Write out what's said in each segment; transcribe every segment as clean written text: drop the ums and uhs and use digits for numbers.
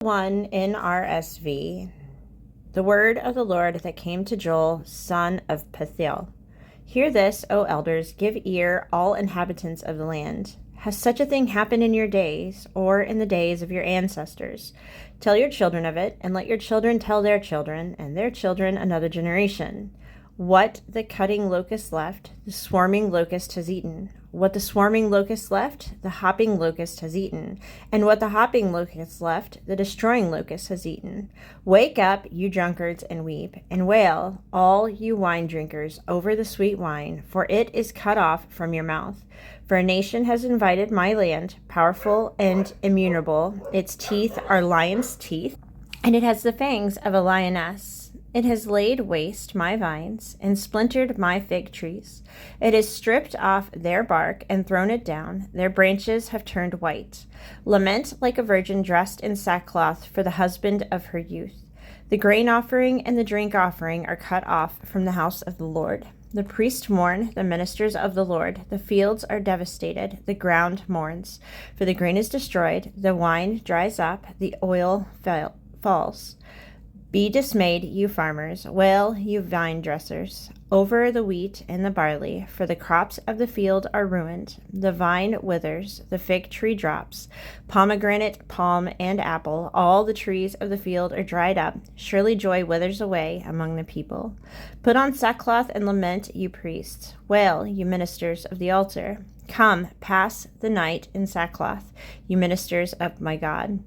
1 NRSV. The word of the Lord that came to Joel, son of Pethiel. Hear this, O elders, give ear, all inhabitants of the land. Has such a thing happened in your days, or in the days of your ancestors? Tell your children of it, and let your children tell their children, and their children another generation. What the cutting locust left, the swarming locust has eaten. What the swarming locust left, the hopping locust has eaten. And what the hopping locust left, the destroying locust has eaten. Wake up, you drunkards, and weep, and wail, all you wine drinkers, over the sweet wine, for it is cut off from your mouth. For a nation has invaded my land, powerful and immutable. Its teeth are lion's teeth, and it has the fangs of a lioness. It has laid waste my vines and splintered my fig trees. It has stripped off their bark and thrown it down. Their branches have turned white. Lament like a virgin dressed in sackcloth for the husband of her youth. The grain offering and the drink offering are cut off from the house of the Lord. The priests mourn, the ministers of the Lord. The fields are devastated, the ground mourns. For the grain is destroyed, the wine dries up, the oil falls. Be dismayed, you farmers, wail, you vine dressers, over the wheat and the barley, for the crops of the field are ruined. The vine withers, the fig tree drops, pomegranate, palm, and apple, all the trees of the field are dried up. Surely joy withers away among the people. Put on sackcloth and lament, you priests. Wail, you ministers of the altar. Come, pass the night in sackcloth, you ministers of my God.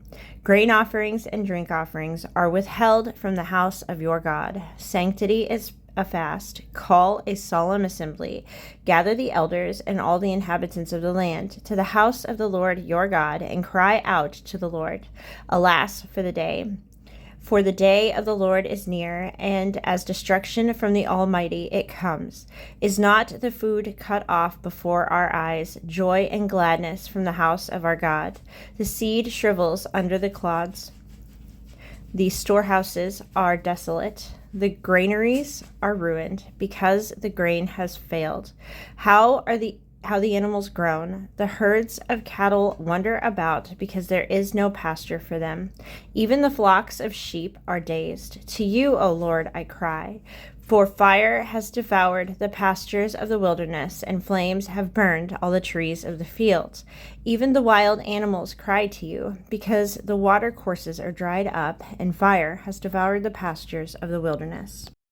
Grain offerings and drink offerings are withheld from the house of your God. Sanctity is a fast. Call a solemn assembly. Gather the elders and all the inhabitants of the land to the house of the Lord your God, and cry out to the Lord. Alas for the day! For the day of the Lord is near, and as destruction from the Almighty it comes. Is not the food cut off before our eyes, joy and gladness from the house of our God? The seed shrivels under the clods. The storehouses are desolate. The granaries are ruined, because the grain has failed. How the animals groan. The herds of cattle wander about, because there is no pasture for them. Even the flocks of sheep are dazed. To you, O Lord, I cry. For fire has devoured the pastures of the wilderness, and flames have burned all the trees of the field. Even the wild animals cry to you, because the watercourses are dried up, and fire has devoured the pastures of the wilderness.